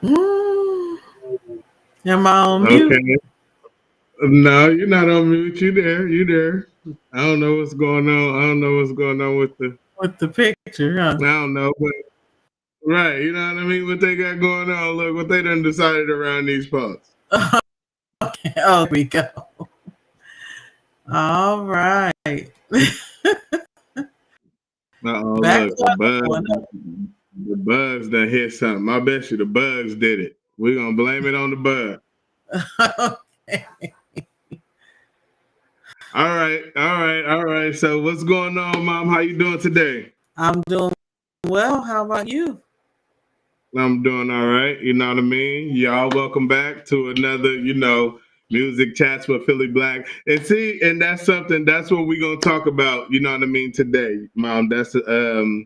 Mm, am I on mute? Okay. No, you're not on mute. You there. You there. I don't know what's going on. I don't know what's going on with the. With the picture, huh? I don't know, but right. You know what I mean? What they got going on. Look what they done decided around these parts. Okay, oh, we go. All right. Oh, Back look. one. The bugs done hit something. I bet you the bugs did it. We're going to blame it on the bug. Okay. All right. All right. All right. So what's going on, Mom? How you doing today? I'm doing well. How about you? I'm doing all right. You know what I mean? Y'all welcome back to another, music chats with Philly Black. And see, and that's what we're gonna talk about, you know what I mean, today, Mom. That's a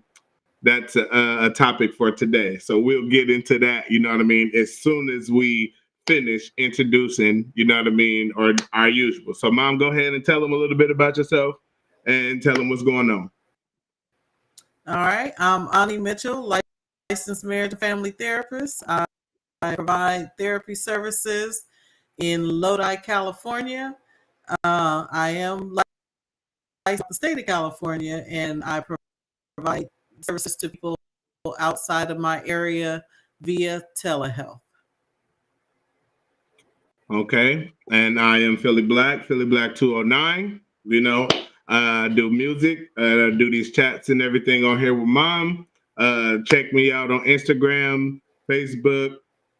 topic for today. So we'll get into that, you know what I mean, as soon as we finish introducing, you know what I mean, or our usual. So Mom, go ahead and tell them a little bit about yourself and tell them what's going on. All right. I'm Ani Mitchell, licensed marriage and family therapist. I provide therapy services in Lodi, California. I am licensed in the state of California, and I provide services to people outside of my area via telehealth. Okay. And I am Philly Black 209. I do music, I do these chats and everything on here with Mom. Check me out on Instagram, Facebook,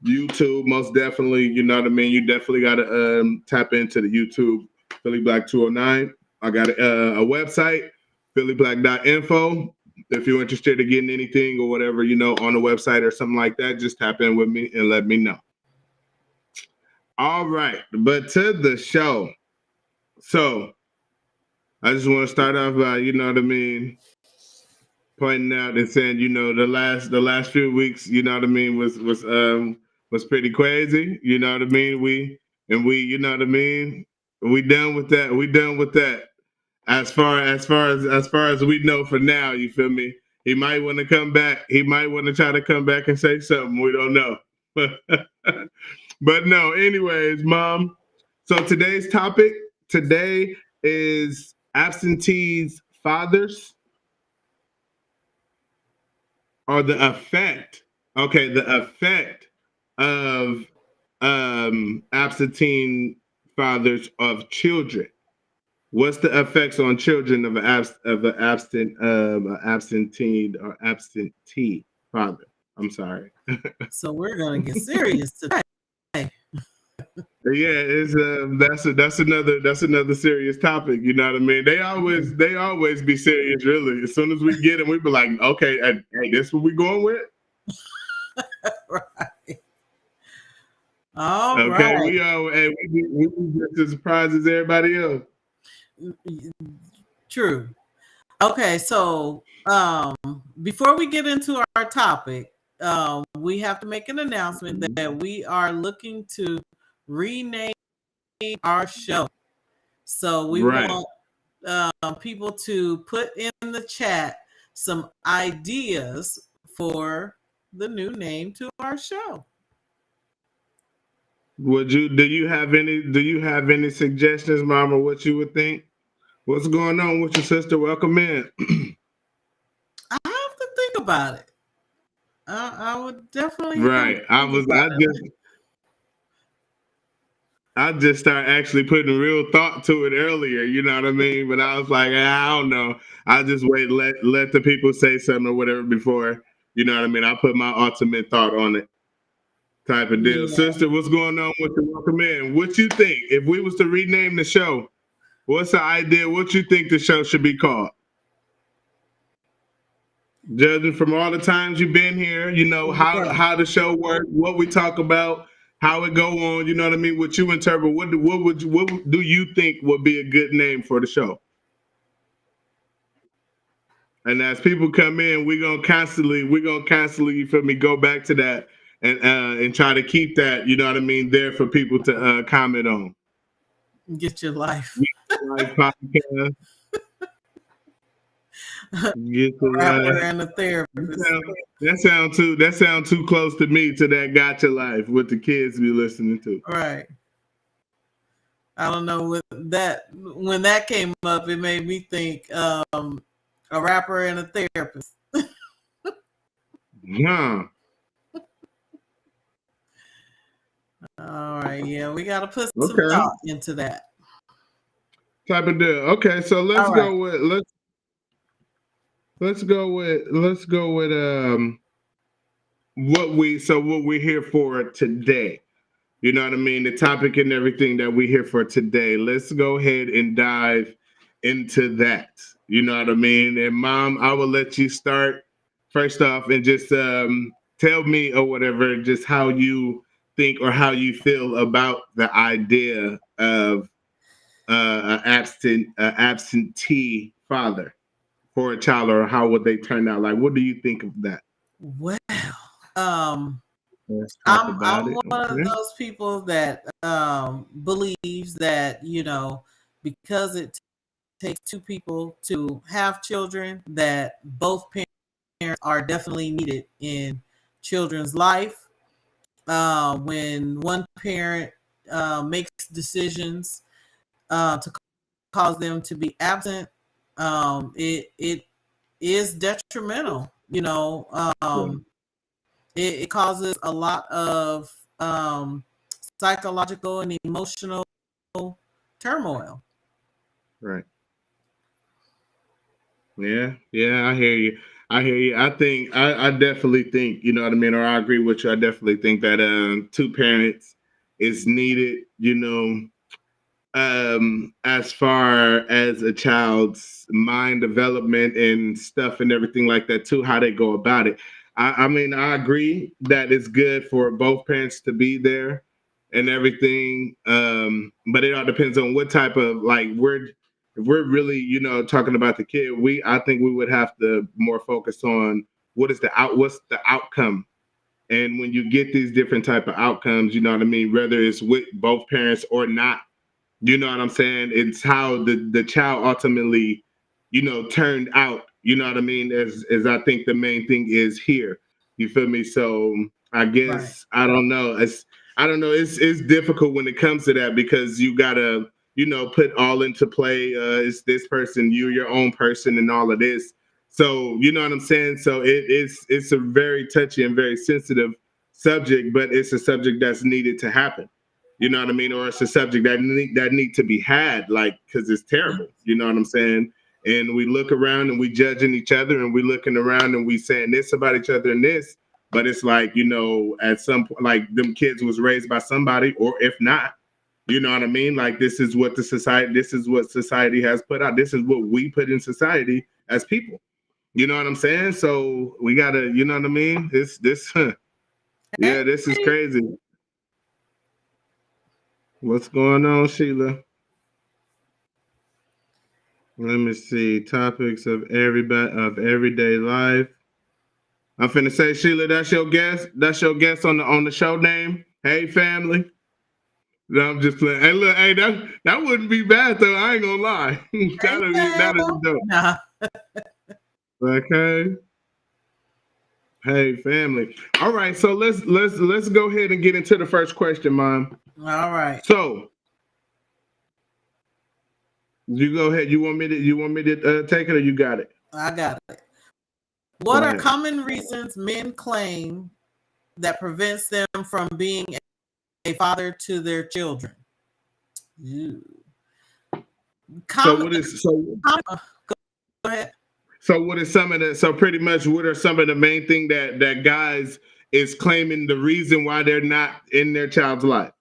YouTube, most definitely. You know what I mean? You definitely got to tap into the YouTube, Philly Black 209. I got a website, phillyblack.info. If you're interested in getting anything or whatever, on the website or something like that, just tap in with me and let me know. All right, but to the show. So I just want to start off by, you know what I mean, pointing out and saying, the last few weeks, you know what I mean, was pretty crazy. You know what I mean? You know what I mean, we done with that. We done with that. As far as we know for now, you feel me? He might want to come back. He might want to try to come back and say something. We don't know. But no, anyways, Mom. So today's topic today is absentees fathers, or the effect. Okay, the effect of absentee fathers of children. What's the effects on children of an absentee father? I'm sorry. So we're gonna get serious today. Yeah, it's that's another serious topic. You know what I mean? They always be serious. Really, as soon as we get them, we be like, okay, hey, this what we going with? Right. All Okay, right. we be just as surprised as everybody else. True. Okay, so before we get into our topic, we have to make an announcement that we are looking to rename our show. So we Right. want people to put in the chat some ideas for the new name to our show. Do you have any suggestions, Mama? What you would think? What's going on with your sister? Welcome in. I have to think about it. I would definitely have Right. to think about it. I just started actually putting real thought to it earlier, you know what I mean? But I was like, I don't know. I'll just wait, let the people say something or whatever before, you know what I mean? I put my ultimate thought on it, type of deal. Yeah. Sister, what's going on with the welcome in? What you think? If we was to rename the show, what's the idea? What you think the show should be called? Judging from all the times you've been here, how Right. how the show works, what we talk about, how it go on. You know what I mean? What you interpret? What do you think would be a good name for the show? And as people come in, we're gonna constantly, you feel me, go back to that and try to keep that, you know what I mean, there for people to comment on. Get your life. Like podcast. Get the Rapper and a therapist. that sound too close to me to that gotcha life what the kids be listening to. Right. I don't know what that when that came up, it made me think a rapper and a therapist. Yeah. All right, yeah, we got to put some Okay. thought into that. Type of deal. Okay, so All right. let's go with what we're here for today. You know what I mean? The topic and everything that we're here for today. Let's go ahead and dive into that. You know what I mean? And mom, I will let you start first off and just tell me or whatever, just how you think or how you feel about the idea of absentee father for a child, or how would they turn out? Like, what do you think of that? Well, um, Let's talk about I'm it. one of Okay. those people that believes that because it takes two people to have children, that both parents are definitely needed in children's life. When one parent makes decisions to cause them to be absent, it is detrimental. Yeah. It causes a lot of psychological and emotional turmoil. Right. Yeah, yeah, I hear you. I hear you. I definitely think, you know what I mean, or I agree with you. I definitely think that two parents is needed, as far as a child's mind development and stuff and everything like that too, how they go about it. I mean, I agree that it's good for both parents to be there and everything. But it all depends on what type of, like, if we're really, talking about the kid, I think we would have to more focus on what's the outcome. And when you get these different type of outcomes, you know what I mean, whether it's with both parents or not, you know what I'm saying? It's how the child ultimately, turned out. You know what I mean? As I think the main thing is here. You feel me? So I Right. guess I don't know. It's difficult when it comes to that because you gotta put all into play. It's this person, you're your own person, and all of this. So you know what I'm saying? So it's a very touchy and very sensitive subject, but it's a subject that's needed to happen. You know what I mean? Or it's a subject that need to be had, like, because it's terrible. You know what I'm saying? And we look around and we judging each other, and we looking around and we saying this about each other and this, but it's like, at some point, like, them kids was raised by somebody, or if not, you know what I mean? Like, this is what society has put out. This is what we put in society as people. You know what I'm saying? So we gotta, you know what I mean? Yeah, this is Hey, crazy. What's going on, Sheila? Let me see. Topics of everyday life. I'm finna say, Sheila, that's your guest. That's your guest on the show name. Hey, family. No, I'm just playing. Hey, look, hey, that wouldn't be bad though. I ain't gonna lie. hey, That'd be Val. dope. Nah. Okay. Hey, family. All right. So let's go ahead and get into the first question, Mom. All right. So you go ahead. You want me to take it, or you got it? I got it. Go What are ahead. common reasons men claim that prevents them from being a father to their children? Ew. So Common, what is so go ahead. So what is some of the so pretty much what are some of the main thing that guys is claiming the reason why they're not in their child's life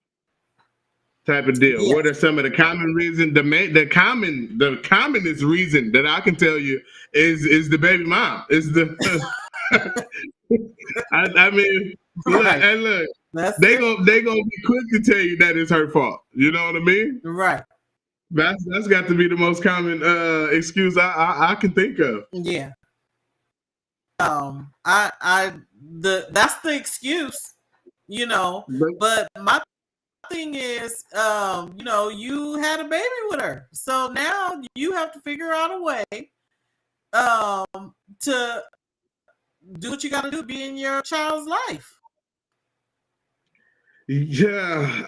type of deal? Yes. What are some of the common reasons? The commonest reason that I can tell you is the baby mom. Is the I mean, Right. look, That's they it. gonna be quick to tell you that it's her fault. You know what I mean? Right. That's got to be the most common excuse I can think of. Yeah. I that's the excuse, But but my thing is, you had a baby with her. So now you have to figure out a way to do what you got to do to be in your child's life. Yeah,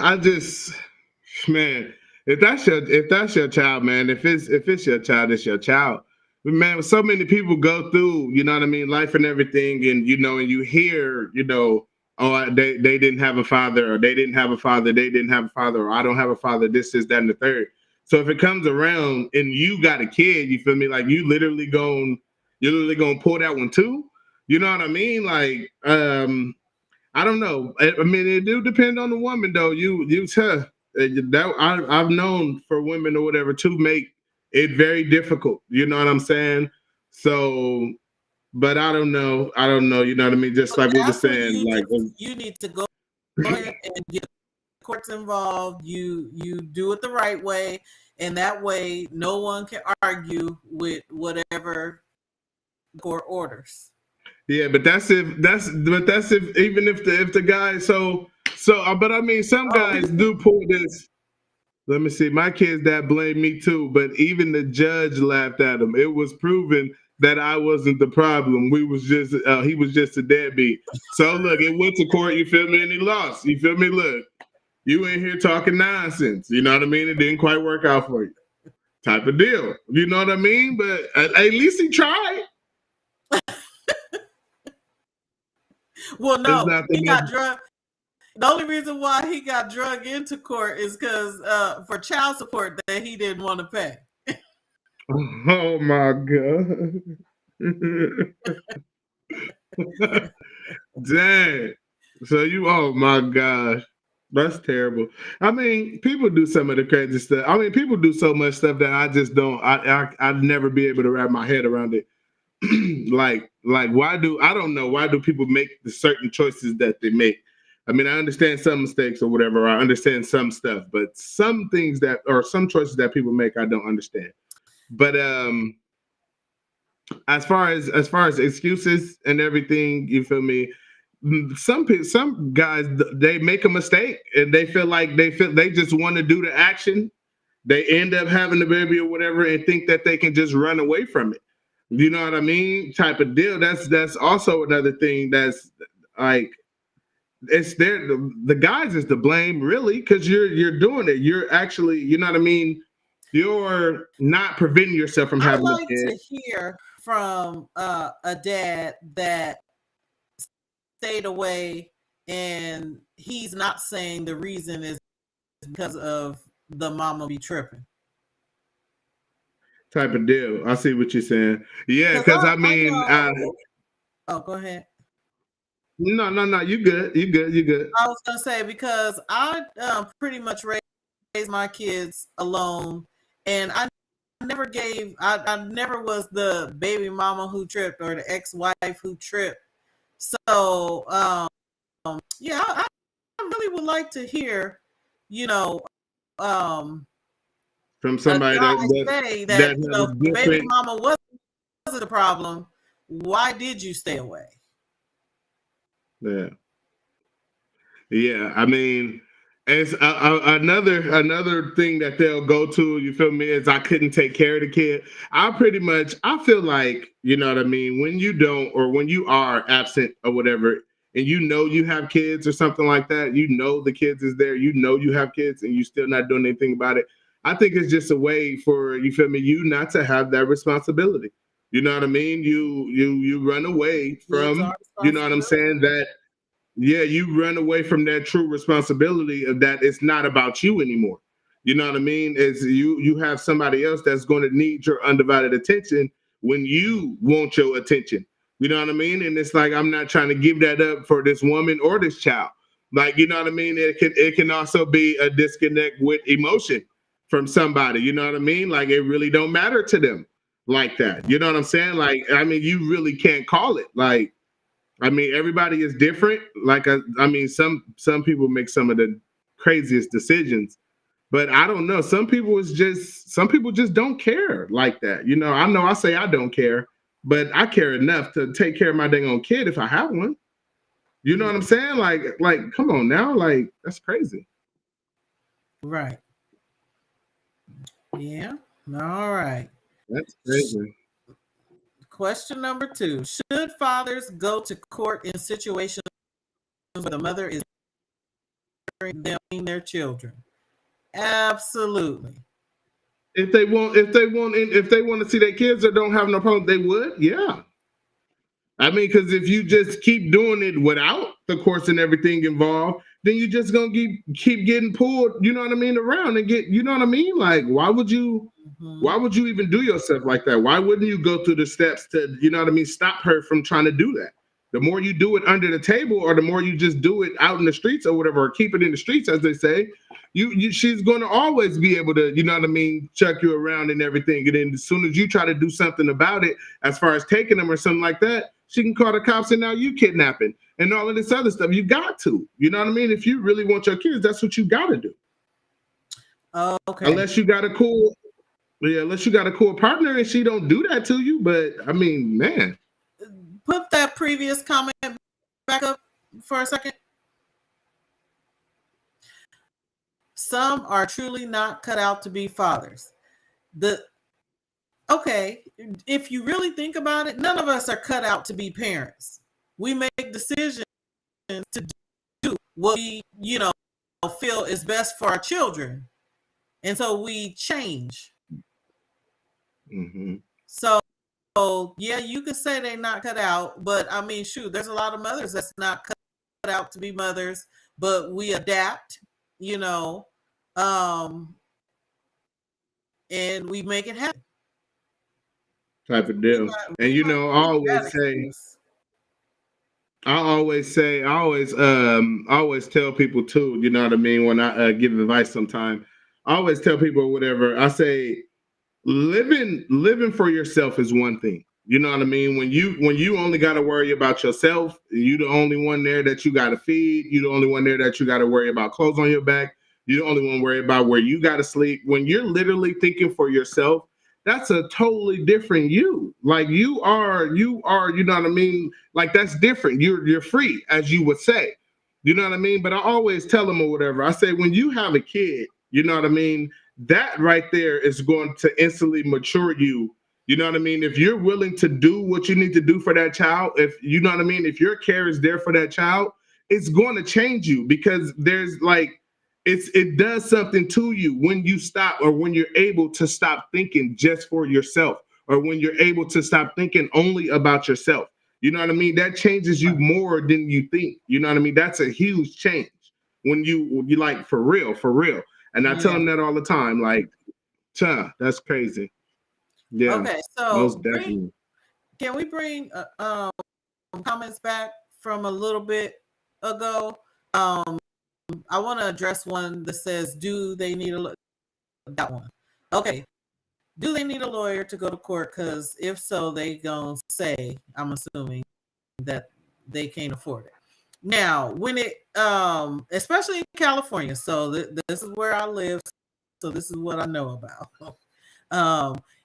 I just, man, if that's your child, man, if it's your child, it's your child. But man, so many people go through, you know what I mean, life and everything, and and you hear, oh, they didn't have a father, or they didn't have a father, they didn't have a father, or I don't have a father, this is that and the third. So if it comes around and you got a kid, you feel me, like you're literally gonna pull that one too. You know what I mean? Like, I don't know. I mean, it do depend on the woman, though. You tell that I've known for women or whatever to make it very difficult. You know what I'm saying? So, but I don't know. I don't know. You know what I mean? Just But like we were that's when saying, like, you need to go ahead and get the courts involved. You do it the right way, and that way no one can argue with whatever court orders. yeah. But that's if even if the guy but I mean some Oh, guys do pull this. Let me see. My kids that blame me too, but even the judge laughed at him. It was proven that I wasn't the problem. He was just a deadbeat. So look, it went to court. You feel me? And he lost. You feel me? Look, you in here talking nonsense. You know what I mean? It didn't quite work out for you. Type of deal. You know what I mean? But at least he tried. well, It's no, not the he got next. drug. The only reason why he got drug into court is because for child support that he didn't want to pay. Oh my god. Dang. So oh my gosh. That's terrible. I mean, people do some of the crazy stuff. I mean, people do so much stuff that I just don't. I'd never be able to wrap my head around it. like I don't know why do people make the certain choices that they make. I mean, I understand some mistakes or whatever. I understand some stuff, but some things that or some choices that people make, I don't understand. But as far as excuses and everything, you feel me? Some guys they make a mistake and they feel like they just want to do the action. They end up having the baby or whatever and think that they can just run away from it. You know what I mean? Type of deal. That's also another thing that's like it's there. The guys is to blame really because you're doing it. You're actually you know what I mean. You're not preventing yourself from I having a like kid. to hear from a dad that stayed away and he's not saying the reason is because of the mama be tripping. Type of deal. I see what you're saying. Yeah, Because because I I mean, know. Oh, go ahead. no. You good. You good. You good. I was gonna say because I pretty much raised my kids alone, and I never was the baby mama who tripped or the ex-wife who tripped. So yeah, I really would like to hear, you know, um, From a somebody guy say that that has a if the baby different. mama wasn't a problem, why did you stay away? Yeah. Yeah, I mean, it's another thing that they'll go to. You feel me? Is I couldn't take care of the kid. I feel like you know what I mean. When you don't, or when you are absent or whatever, and you have kids or something like that, the kids is there. You have kids, and you still not doing anything about it. I think it's just a way for you feel me. You not to have that responsibility. You know what I mean? You run away Kids are from. You know what I'm responsibility. saying? That yeah, you run away from that true responsibility of that it's not about you anymore. You know what I mean? Is you have somebody else that's going to need your undivided attention when you want your attention. You know what I mean? And it's like I'm not trying to give that up for this woman or this child. Like, you know what I mean? It can also be a disconnect with emotion from somebody. You know what I mean? Like it really don't matter to them like that. You know what I'm saying? Like, I mean, you really can't call it. Like I mean, everybody is different. Like, I mean, some people make some of the craziest decisions, but I don't know. Some people just don't care like that. You know I say I don't care, but I care enough to take care of my dang on kid if I have one. You know what I'm saying? Like, come on now, like that's crazy. Right. Yeah. All right. That's crazy. Question number 2. Should fathers go to court in situations where the mother is them their children? Absolutely. If they want to see their kids or don't have no problem, they would. Yeah. I mean, because if you just keep doing it without the course and everything involved, then you're just gonna keep getting pulled, you know what I mean, around and get, you know what I mean? Like, why would you even do yourself like that? Why wouldn't you go through the steps to, you know what I mean, stop her from trying to do that? The more you do it under the table, or the more you just do it out in the streets or whatever, or keep it in the streets, as they say, she's going to always be able to, you know what I mean, chuck you around and everything. And then as soon as you try to do something about it, as far as taking them or something like that, she can call the cops and now you kidnapping and all of this other stuff. You got to, you know what I mean? If you really want your kids, that's what you got to do. Okay. Unless you got a cool partner and she don't do that to you. But I mean, man. Put that previous comment back up for a second. Some are truly not cut out to be fathers. Okay, if you really think about it, none of us are cut out to be parents. We make decisions to do what we, feel is best for our children. And so we change. Mm-hmm. So yeah, you could say they're not cut out, but I mean, shoot, there's a lot of mothers that's not cut out to be mothers, but we adapt, and we make it happen. Type of deal. And I always tell people too, you know what I mean, when I give advice sometime, I always tell people whatever, I say, living for yourself is one thing. You know what I mean? When you only got to worry about yourself, you the only one there that you got to feed, you the only one there that you got to worry about clothes on your back, you the only one worry about where you got to sleep. When you're literally thinking for yourself, that's a totally different you. Like you are, you know what I mean? Like that's different. You're free, as you would say. You know what I mean? But I always tell them or whatever. I say, when you have a kid, you know what I mean? That right there is going to instantly mature you. You know what I mean? If you're willing to do what you need to do for that child, if you know what I mean, if your care is there for that child, it's going to change you, because there's like, it does something to you when you stop, or when you're able to stop thinking just for yourself, or when you're able to stop thinking only about yourself. You know what I mean? That changes you more than you think. You know what I mean? That's a huge change when you like, for real. And I tell them that all the time, like, that's crazy. Yeah. Okay, so most definitely. Can we bring comments back from a little bit ago? I want to address one that says, do they need that one? Okay. Do they need a lawyer to go to court? Because if so, they gonna say, I'm assuming, that they can't afford it. Now, when it, especially in California, so this is where I live, so this is what I know about.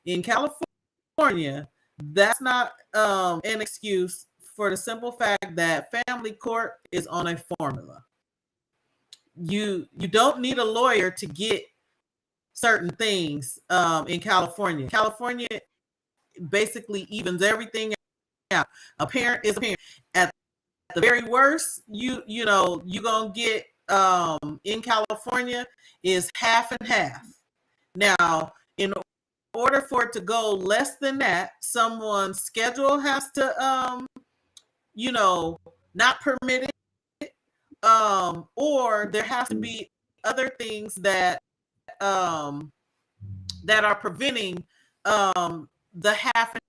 In California, that's not an excuse, for the simple fact that family court is on a formula. You don't need a lawyer to get certain things in California. California basically evens everything out. A parent is a parent. At the very worst, you gonna get in California is half and half. Now, in order for it to go less than that, someone's schedule has to not permit it, or there has to be other things that that are preventing the half and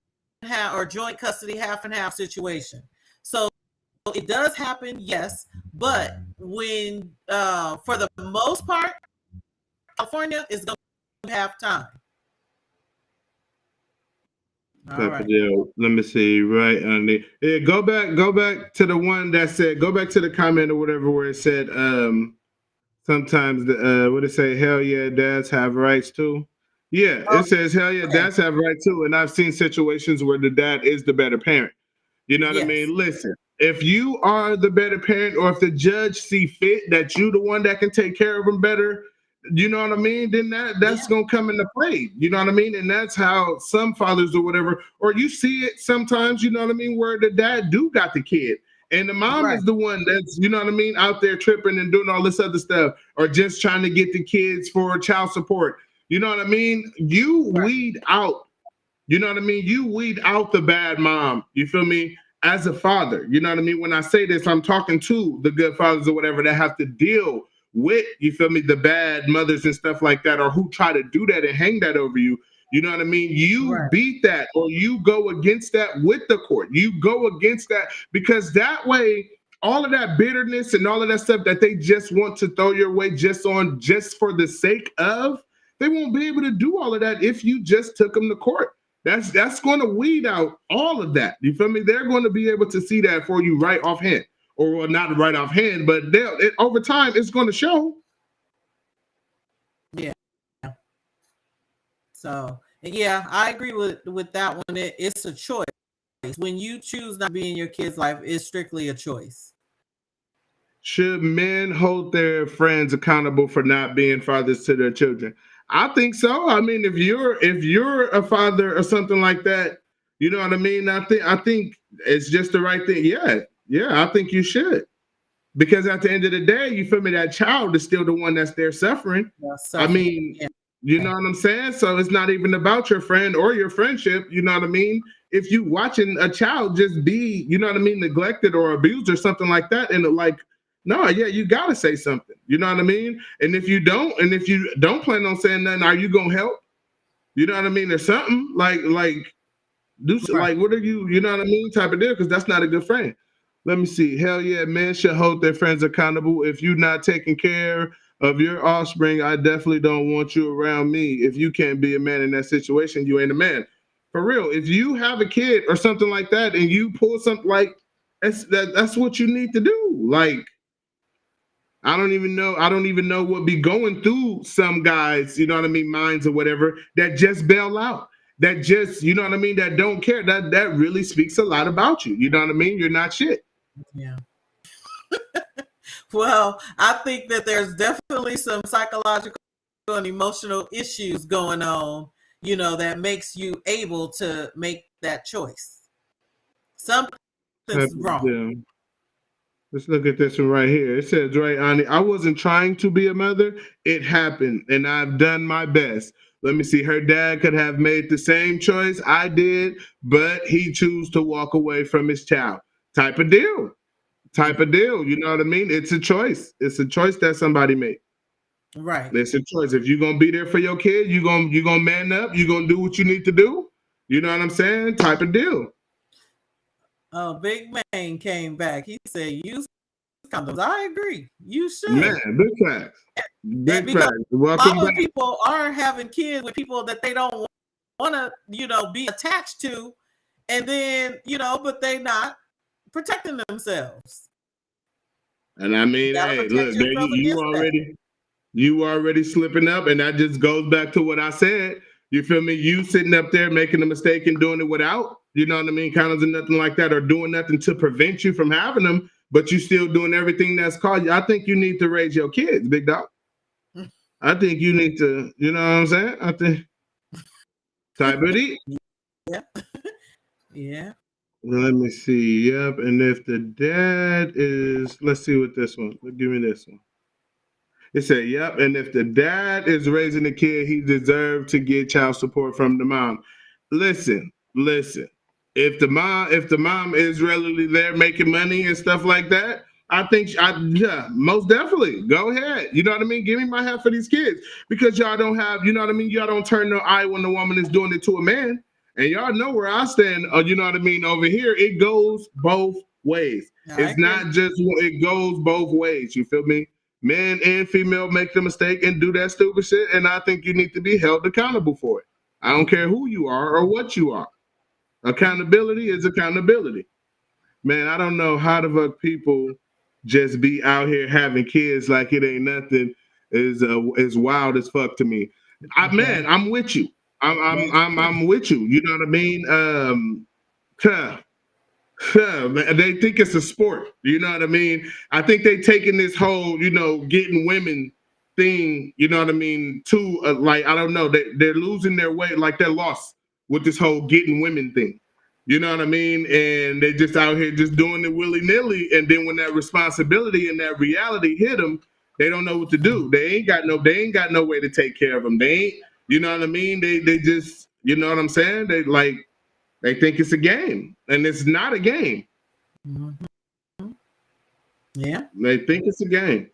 half or joint custody half and half situation. So it does happen, yes, but when for the most part, California is going to have time. All right. Let me see. Right on the, go back to the one that said, go back to the comment or whatever where it said sometimes the what it say, hell yeah, dads have rights too. Yeah, it says hell yeah, dads have rights too. And I've seen situations where the dad is the better parent. You know what I mean? Listen, if you are the better parent, or if the judge see fit that you the one that can take care of them better, you know what I mean, then that's Yeah. gonna come into play. You know what I mean? And that's how some fathers or whatever, or you see it sometimes, you know what I mean, where the dad do got the kid. And the mom Right. is the one that's, you know what I mean, out there tripping and doing all this other stuff, or just trying to get the kids for child support. You know what I mean? You Right. weed out, you know what I mean? You weed out the bad mom. You feel me? As a father, you know what I mean? When I say this, I'm talking to the good fathers or whatever that have to deal with, you feel me, the bad mothers and stuff like that, or who try to do that and hang that over you. You know what I mean? You Right. beat that, or you go against that with the court. You go against that, because that way, all of that bitterness and all of that stuff that they just want to throw your way just for the sake of, they won't be able to do all of that if you just took them to court. That's going to weed out all of that. You feel me? They're going to be able to see that for you right offhand, or well, not right offhand, but over time it's going to show. Yeah. So yeah, I agree with that one. It's a choice. When you choose not to be in your kid's life, it's strictly a choice. Should men hold their friends accountable for not being fathers to their children? I think so. I mean, if you're a father or something like that, you know what I mean. I think it's just the right thing. Yeah, yeah. I think you should. Because at the end of the day, you feel me, that child is still the one that's there suffering. Yeah, I suffering. mean, Yeah. you know what I'm saying? So it's not even about your friend or your friendship, you know what I mean? If you watching a child just be, you know what I mean, neglected or abused or something like that, and like, no, yeah, you gotta say something. You know what I mean? And if you don't plan on saying nothing, are you gonna help? You know what I mean? Or something like Right. like, what are you know what I mean, type of deal, because that's not a good friend. Let me see. Hell yeah, men should hold their friends accountable. If you're not taking care of your offspring, I definitely don't want you around me. If you can't be a man in that situation, you ain't a man. For real, if you have a kid or something like that and you pull something like that's what you need to do. Like, I don't even know what be going through some guys, you know what I mean, minds or whatever, that just bail out. That just, you know what I mean, that don't care. That really speaks a lot about you. You know what I mean? You're not shit. Yeah. Well, I think that there's definitely some psychological and emotional issues going on, that makes you able to make that choice. Type Something's of wrong. deal. Let's look at this one right here. It says, right, Ani, I wasn't trying to be a mother. It happened, and I've done my best. Let me see. Her dad could have made the same choice I did, but he chose to walk away from his child. Type of deal. Yeah. Type of deal. You know what I mean? It's a choice. It's a choice that somebody made. Right. It's a choice. If you're gonna be there for your kid, you gonna man up. You're gonna do what you need to do. You know what I'm saying? Type of deal. Oh, Big Man came back. He said, use condoms. I agree. You should. Man, big facts. And Big because facts. a Welcome lot back. of people are having kids with people that they don't want to, be attached to. And then, but they not protecting themselves. And I You mean, got to hey, protect look, there yourself against that. you already slipping up, and that just goes back to what I said. You feel me? You sitting up there making a mistake and doing it without, you know what I mean, condoms and nothing like that, or doing nothing to prevent you from having them, but you still doing everything that's called you. I think you need to raise your kids, big dog. I think you need to, you know what I'm saying? I think type of it. Yeah. Yeah. Let me see. Yep. And if the dad is, let's see what this one. Give me this one. It said, yep. And if the dad is raising the kid, he deserves to get child support from the mom. Listen. If the mom is regularly there making money and stuff like that, I think yeah, most definitely. Go ahead. You know what I mean? Give me my half of these kids. Because y'all don't have, you know what I mean? Y'all don't turn no eye when the woman is doing it to a man. And y'all know where I stand, you know what I mean? Over here, it goes both ways. I It's agree. not just, it goes both ways. You feel me? Men and female make the mistake and do that stupid shit, and I think you need to be held accountable for it. I don't care who you are or what you are. Accountability is accountability. Man, I don't know how the fuck people just be out here having kids like it ain't nothing is wild as fuck to me. Yeah. I'm with you. I'm with you. You know what I mean? Huh, man, they think it's a sport. You know what I mean? I think they taking this whole, getting women thing, you know what I mean, to like, I don't know, they're losing their way, like they're lost with this whole getting women thing. You know what I mean? And they just out here just doing it willy-nilly. And then when that responsibility and that reality hit them, they don't know what to do. They ain't got no way to take care of them. They ain't, you know what I mean? They just, you know what I'm saying? They think it's a game, and it's not a game. Mm-hmm. Yeah. They think it's a game.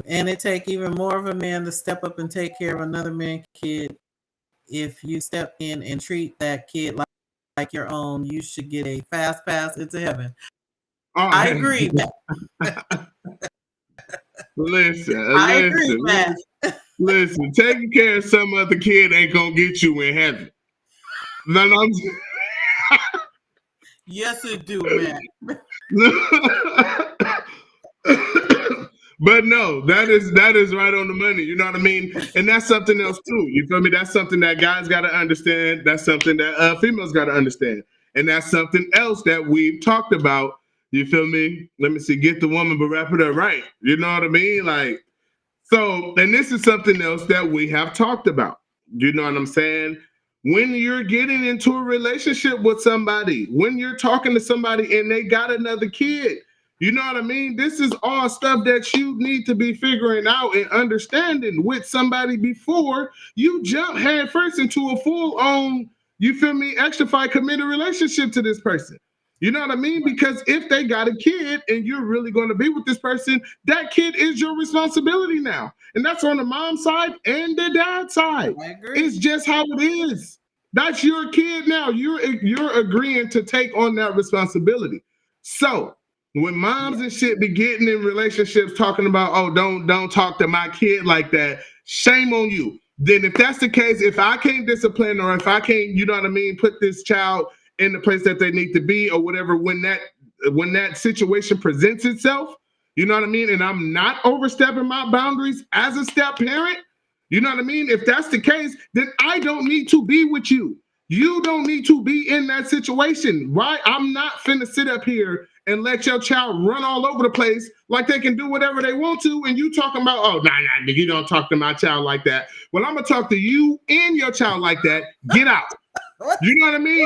And it take even more of a man to step up and take care of another man's kid. If you step in and treat that kid like your own, you should get a fast pass into heaven. Oh, I agree, man. Listen, taking care of some other kid ain't gonna get you in heaven. No, yes, it do, man. But no, that is right on the money. You know what I mean? And that's something else too. You feel me? That's something that guys got to understand. That's something that females got to understand. And that's something else that we've talked about. You feel me? Let me see. Get the woman, but wrap it up right. You know what I mean? Like, so, and this is something else that we have talked about. You know what I'm saying? When you're getting into a relationship with somebody, when you're talking to somebody and they got another kid, you know what I mean? This is all stuff that you need to be figuring out and understanding with somebody before you jump head first into a full-on, you feel me, extra fight committed relationship to this person. You know what I mean? Because if they got a kid and you're really going to be with this person, that kid is your responsibility now. And that's on the mom side and the dad side. I agree. It's just how it is. That's your kid now. You're agreeing to take on that responsibility. So when moms and shit be getting in relationships talking about, oh, don't talk to my kid like that, shame on you. Then if that's the case, if I can't discipline or if I can't, you know what I mean, put this child in the place that they need to be or whatever, when that situation presents itself, you know what I mean, and I'm not overstepping my boundaries as a step parent, you know what I mean? If that's the case, then I don't need to be with you. You don't need to be in that situation, right? I'm not finna sit up here and let your child run all over the place like they can do whatever they want to, and you talking about, oh, nah, you don't talk to my child like that. Well, I'm gonna talk to you and your child like that. Get out. You know what I mean?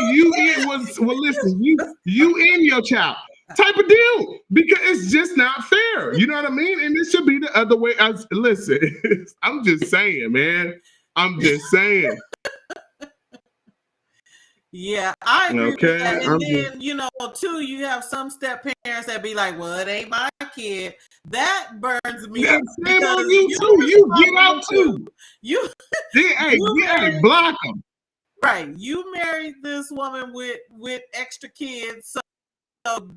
Listen, you and your child type of deal, because it's just not fair. You know what I mean? And it should be the other way. Listen, I'm just saying, man. I'm just saying. Yeah, I agree with that. And then, you know, too, you have some step parents that be like, well, it ain't my kid. That burns me up. Shame on you too. You get out too. Hey, block them. Right. You married this woman with extra kids, so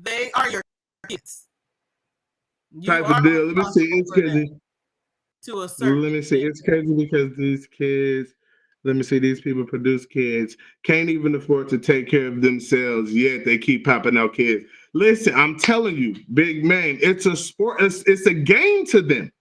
they are your kids. Type of deal. Let me see. It's crazy. Let me see. It's crazy because these kids, let me see, these people produce kids, can't even afford to take care of themselves, yet they keep popping out kids. Listen, I'm telling you, big man, it's a sport. It's a game to them.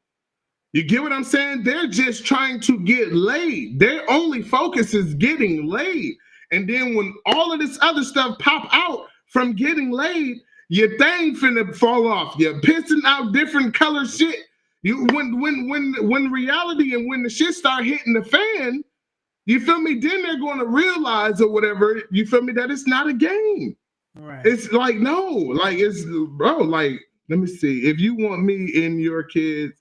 You get what I'm saying? They're just trying to get laid. Their only focus is getting laid. And then when all of this other stuff pop out from getting laid, your thing finna fall off. You're pissing out different color shit. When reality and when the shit start hitting the fan, you feel me? Then they're going to realize or whatever, you feel me, that it's not a game. Right. It's like, no, like, it's, bro, like, let me see. If you want me in your kids'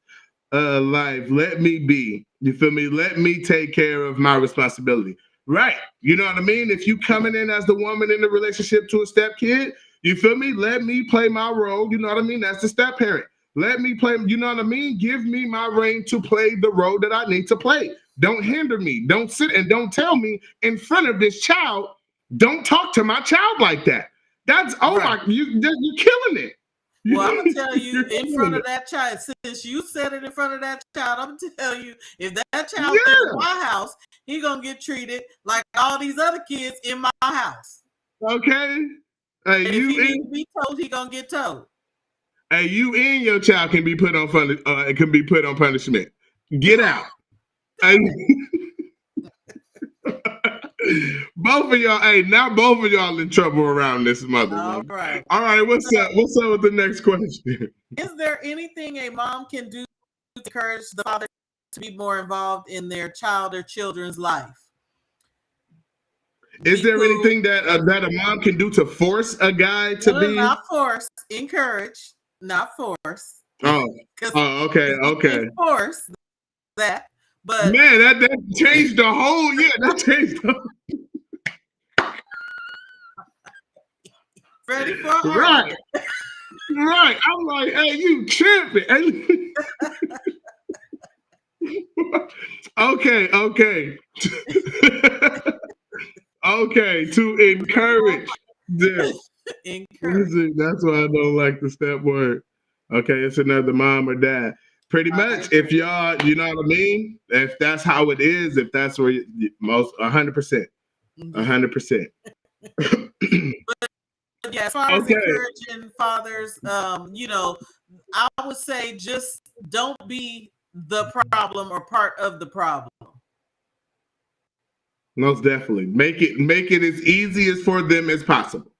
life, let me be. You feel me? Let me take care of my responsibility. Right. You know what I mean? If you coming in as the woman in the relationship to a step kid, you feel me? Let me play my role. You know what I mean? That's the step parent. Let me play, you know what I mean? Give me my reign to play the role that I need to play. Don't hinder me. Don't sit and don't tell me in front of this child, don't talk to my child like that. That's, oh right. You're killing it. Well, I'm gonna tell you in front of that child, since you said it in front of that child, I'm gonna tell you, if that child is in my house, he's gonna get treated like all these other kids in my house. Okay. Hey, if he needs to be told, he gonna get told. Hey, you and your child can be put on punishment. Get out. Both of y'all, hey, now both of y'all in trouble around this mother. All right. What's up with the next question? Is there anything a mom can do encourage the father to be more involved in their child or children's life? Is there anything that that a mom can do to force a guy to be? Not force, encourage, not force. Oh, okay. Force that, but man, that changed the whole. Yeah, that changed. Ready for an right, right. I'm like, hey, you tripping? okay. Okay, to encourage them. Encourage. That's why I don't like the step word. Okay, it's another mom or dad. Pretty much, if y'all, you know what I mean? If that's how it is, if that's where most 100%. 100%. But yeah, as far as encouraging fathers, you know, I would say just don't be the problem or part of the problem. Most definitely. Make it as easy as for them as possible.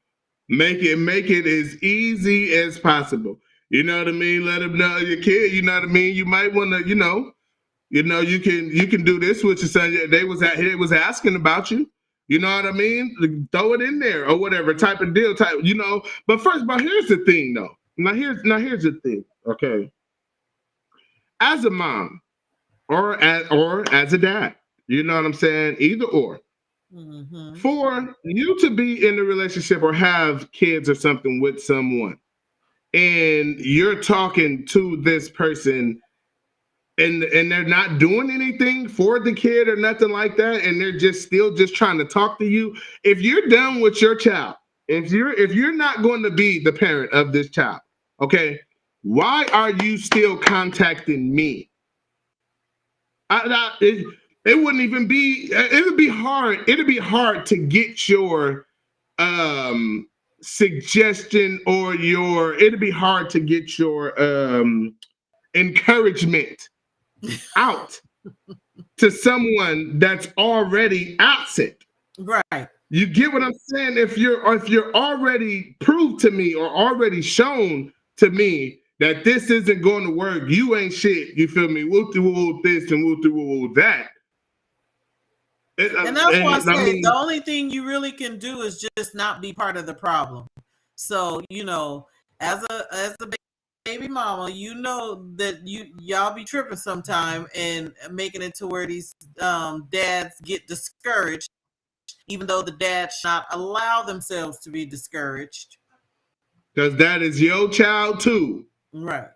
Make it as easy as possible. You know what I mean? Let them know your kid, you know what I mean? You might want to, you can do this with your son. They was asking about you. You know what I mean? Throw it in there or whatever type of deal type, you know. But here's the thing though. Now here's the thing. Okay. As a mom or as a dad, you know what I'm saying? Either or. Mm-hmm. For you to be in a relationship or have kids or something with someone, and you're talking to this person and they're not doing anything for the kid or nothing like that, and they're just still just trying to talk to you. If you're done with your child, if you're not going to be the parent of this child, okay, why are you still contacting me? It wouldn't even be. It would be hard. It'd be hard to get your suggestion or it'd be hard to get your encouragement out to someone that's already absent. Right. You get what I'm saying? If you're already proved to me or already shown to me that this isn't going to work, you ain't shit. You feel me? We'll do this and we'll do that. And that's why I say the only thing you really can do is just not be part of the problem. So, you know, as a baby mama, you know that y'all be tripping sometime and making it to where these dads get discouraged, even though the dads should not allow themselves to be discouraged. Because that is your child too. Right.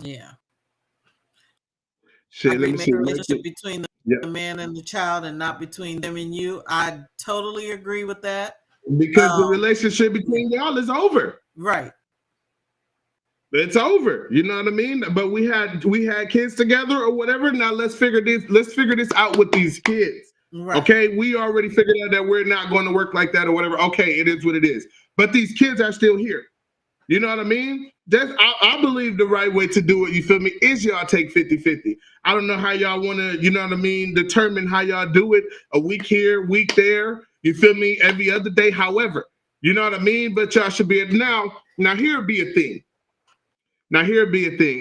Yeah. Shit, let me see. Make a relationship between the man and the child and not between them and you. I totally agree with that. Because the relationship between y'all is over. Right. It's over. You know what I mean? But we had kids together or whatever. Now let's figure this out with these kids. Right. Okay, we already figured out that we're not going to work like that or whatever. Okay, it is what it is. But these kids are still here. You know what I mean? I believe the right way to do it, you feel me, is y'all take 50-50. I don't know how y'all want to, you know what I mean, determine how y'all do it. A week here, week there, you feel me, every other day, however. You know what I mean? But y'all should be now here be a thing.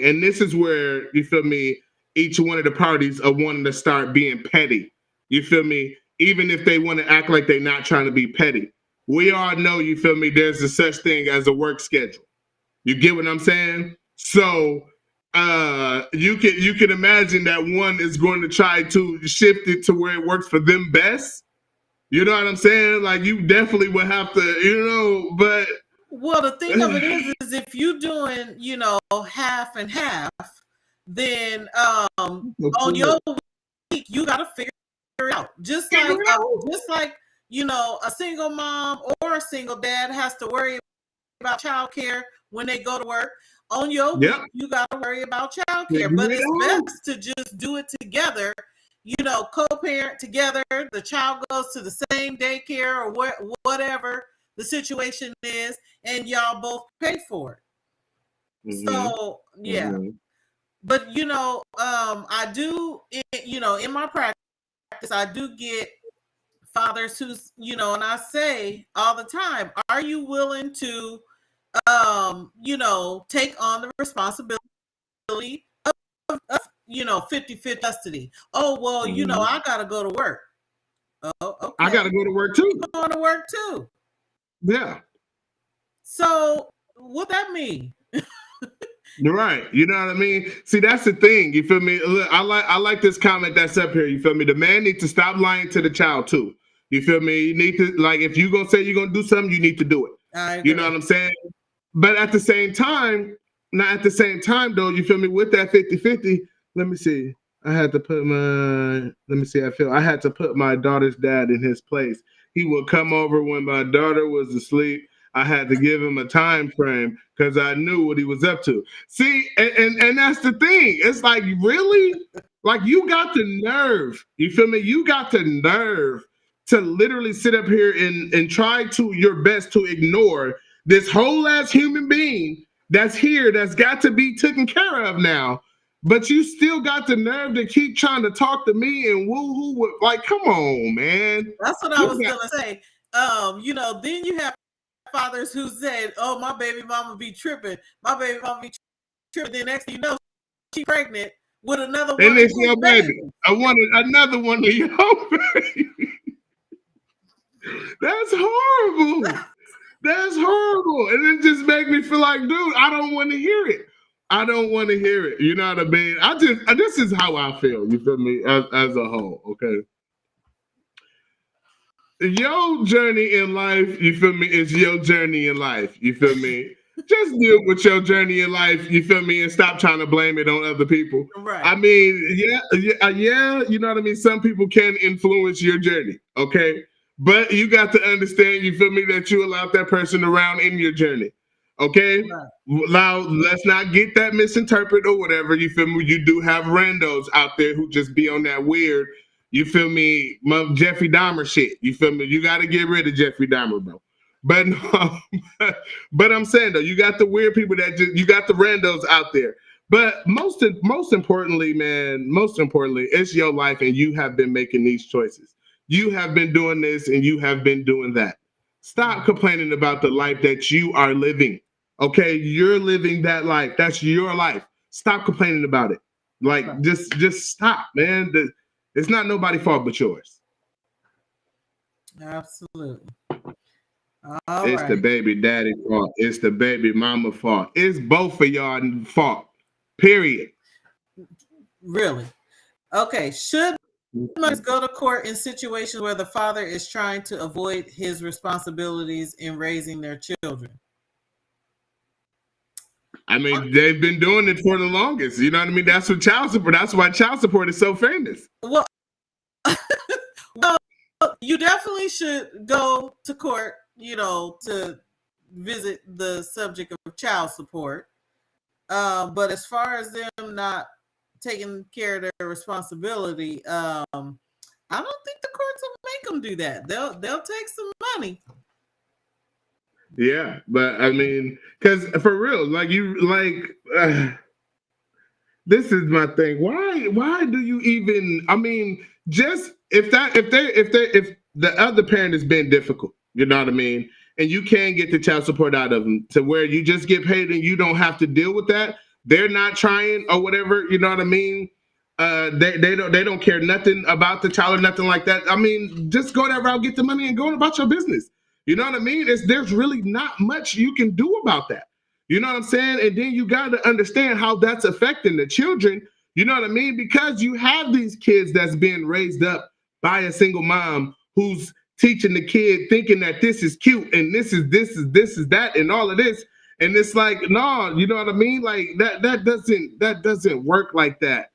And this is where, you feel me, each one of the parties are wanting to start being petty. You feel me? Even if they want to act like they're not trying to be petty. We all know, you feel me, there's a such thing as a work schedule. You get what I'm saying? So you can imagine that one is going to try to shift it to where it works for them best. You know what I'm saying? Like, you definitely would have to, you know, but well, the thing of it is if you're doing, you know, half and half, then on your week you got to figure it out. Just like you know, a single mom or a single dad has to worry about childcare when they go to work. On your week, you got to worry about childcare. But it's best to just do it together. You know, co-parent together. The child goes to the same daycare or whatever the situation is, and y'all both pay for it. Mm-hmm. So yeah. Mm-hmm. But you know, I do. You know, in my practice, I do get fathers who's, you know, and I say all the time, are you willing to, you know, take on the responsibility of 50-50 custody. Oh, well, I got to go to work. Oh, okay. I got to go to work too. You're going to work too. Yeah. So what that mean? Right. You know what I mean? See, that's the thing. You feel me? Look, I like this comment that's up here. You feel me? The man needs to stop lying to the child too. You feel me? You need to, like, if you're gonna say you're gonna do something, you need to do it. I agree. You know what I'm saying? But at the same time, though, you feel me, with that 50-50, let me see. I had to put I had to put my daughter's dad in his place. He would come over when my daughter was asleep. I had to give him a time frame because I knew what he was up to. See, and that's the thing. It's like, really? Like, you got the nerve. You feel me? You got the nerve to literally sit up here and try to your best to ignore this whole ass human being that's here, that's got to be taken care of now. But you still got the nerve to keep trying to talk to me and woo-hoo. Like, come on, man. That's what I was going to say. Then you have fathers who said, oh, my baby mama be tripping. My baby mama be tripping. Then next thing you know, she's pregnant with another one. And it's your baby. I wanted another one of your baby. That's horrible. That's horrible. And it just makes me feel like, dude, I don't want to hear it. I don't want to hear it. You know what I mean? This is how I feel, you feel me, as a whole, okay? Your journey in life, you feel me, is your journey in life, you feel me? Just deal with your journey in life, you feel me, and stop trying to blame it on other people. Right. I mean, yeah, you know what I mean? Some people can influence your journey, okay? But you got to understand, you feel me, that you allowed that person around in your journey. Okay? Right. Now, let's not get that misinterpreted or whatever. You feel me? You do have randos out there who just be on that weird, you feel me, Jeffrey Dahmer shit. You feel me? You got to get rid of Jeffrey Dahmer, bro. But but I'm saying, though, you got the weird people you got the randos out there. But most importantly, man, it's your life and you have been making these choices. You have been doing this and you have been doing that. Stop complaining about the life that you are living. Okay, you're living that life. That's your life. Stop complaining about it. Like, just stop, man. It's not nobody's fault but yours. Absolutely. It's the baby daddy fault. It's the baby mama fault. It's both of y'all fault. Period. Really? Okay. Should mothers go to court in situations where the father is trying to avoid his responsibilities in raising their children? I mean, they've been doing it for the longest. You know what I mean? That's what child support. That's why child support is so famous. Well, you definitely should go to court, to visit the subject of child support. But as far as them not taking care of their responsibility, I don't think the courts will make them do that. They'll take some money. Yeah, but I mean, because for real, this is my thing. Why do you even? I mean, just if the other parent has been difficult, you know what I mean, and you can get the child support out of them to where you just get paid and you don't have to deal with that. They're not trying or whatever, you know what I mean? They don't care nothing about the child or nothing like that. I mean, just go that route, get the money, and go about your business. You know what I mean? There's really not much you can do about that. You know what I'm saying? And then you got to understand how that's affecting the children. You know what I mean? Because you have these kids that's being raised up by a single mom who's teaching the kid, thinking that this is cute and this is that and all of this. And it's like, no, you know what I mean? Like that doesn't work like that.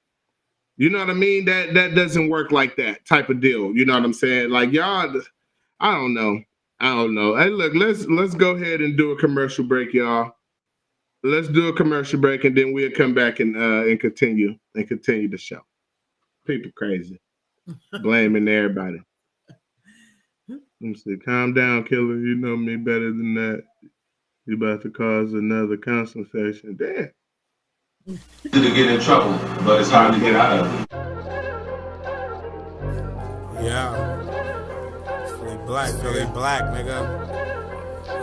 You know what I mean? That doesn't work like that type of deal. You know what I'm saying? Like, y'all, I don't know. Hey, look, let's go ahead and do a commercial break, y'all. Let's do a commercial break and then we'll come back and continue the show. People crazy. Blaming everybody. Let me see. Calm down, killer. You know me better than that. You about to cause another counseling session. Damn. To get in trouble, but it's hard to get out of it. Yeah. PhillyBlack, nigga.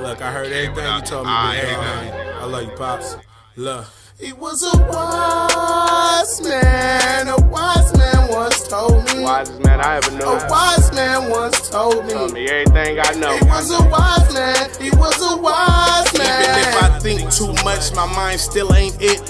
Look, I heard everything you told me, big dog. I love you, Pops. Look. He was a wise man. A wise man once told me. Wisest man I ever knew. A wise man once told me. Told me everything I know. He was a wise man. He was a wise man. Even if I think too much, my mind still ain't it.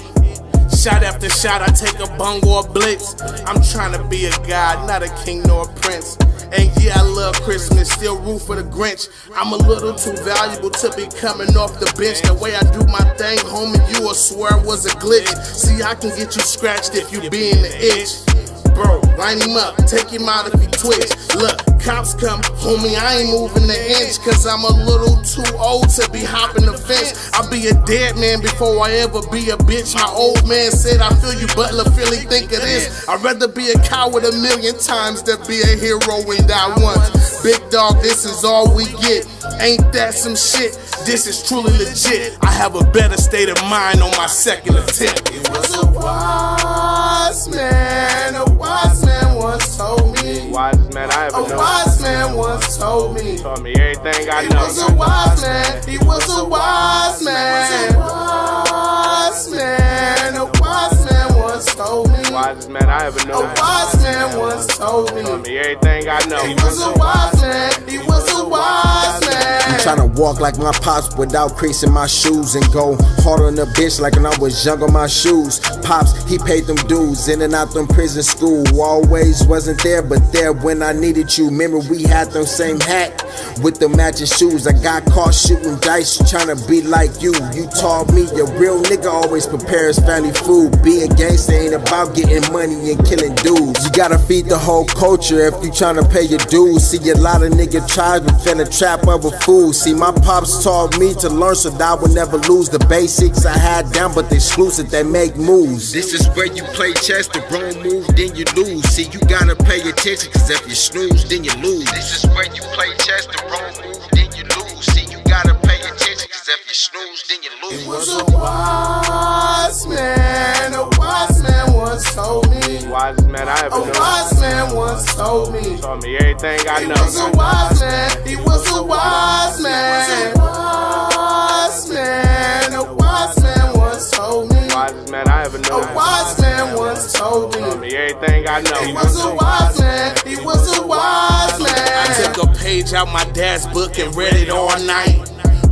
Shot after shot, I take a bung or a blitz. I'm trying to be a god, not a king nor a prince. And yeah, I love Christmas, still root for the Grinch. I'm a little too valuable to be coming off the bench. The way I do my thing, homie, you will swear it was a glitch. See, I can get you scratched if you be in the itch. Bro, line him up, take him out if he twitch. Look, cops come, homie, I ain't moving an inch. Cause I'm a little too old to be hopping the fence. I'll be a dead man before I ever be a bitch. My old man said, I feel you, Butler, Philly, think of this. I'd rather be a coward 1,000,000 times than be a hero and die once. Big dog, this is all we get. Ain't that some shit? This is truly legit. I have a better state of mind on my second attempt. He was a wise man. A wise man once told me. Wisest man I ever knew. A wise man once told me. Told me everything I know. He was a wise man. He was a wise man. A wise man. A wise man once told me. Wisest man I ever knew. A wise man once told me. Told me everything I know. He was a wise man. He was a wise man. I'm tryna walk like my pops without creasing my shoes and go hard on the bitch like when I was young on my shoes. Pops, he paid them dues in and out them prison school. Always wasn't there, but there when I needed you. Remember we had them same hat with the matching shoes. I got caught shooting dice tryna be like you. You taught me a real nigga always prepares family food. Be a gangster ain't about getting money and killing dudes. You gotta feed the whole culture if you tryna pay your dues. See a lot of nigga tries but fell a trap of a fool. See my pops taught me to learn so that I would never lose. The basics I had down but the exclusive that make moves. This is where you play chess, the wrong move then you lose. See you gotta pay attention cause if you snooze then you lose. This is where you play chess, the wrong move then you lose. See you gotta pay attention cause if you snooze then you lose. He was a wise man. A wise man once told me. Wisest man I ever knew. A wise man once told me. Told me everything I know. He was a wise man. He was a wise man. A wise man. A wise man once told me. Wisest man I ever knew. A wise man once told me. Told me everything I know. He was a wise man. He was a wise man. I took a page out my dad's book and read it all night.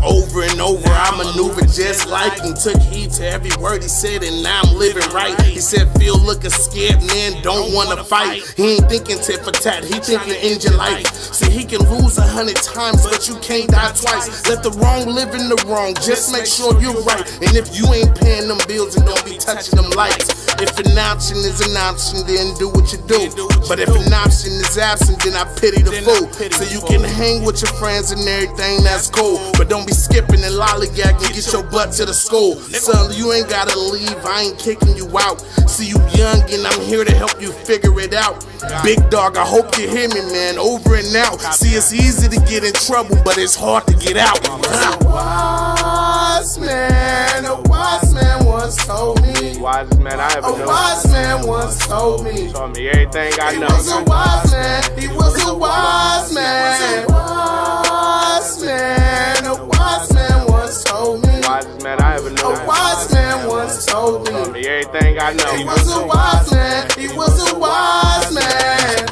Over and over, I maneuvered just like him. Took heed to every word he said, and now I'm living right. He said, Phil looking scared, man, don't wanna fight. He ain't thinking tit for tat, he thinking end your life. See, he can lose 100 times, but you can't die twice. Let the wrong live in the wrong, just make sure you're right. And if you ain't paying them bills, then don't be touching them lights. If an option is an option, then do what you do. But if an option is absent, then I pity the fool. So you can hang with your friends and everything, that's cool. But don't be skipping and lollygagging, get your butt to the school. Son, you ain't gotta leave, I ain't kicking you out. See, you young and I'm here to help you figure it out. Big dog, I hope you hear me, man, over and out. See, it's easy to get in trouble, but it's hard to get out. A wise man once told me. Wisest man I ever knew. A wise man once told me. Told me everything I know. He was a wise man. He was a wise man. A wise man. A wise man once told me. Wisest man I ever knew. A wise man once told me. Told me everything I know. He was a wise man. He was a wise man.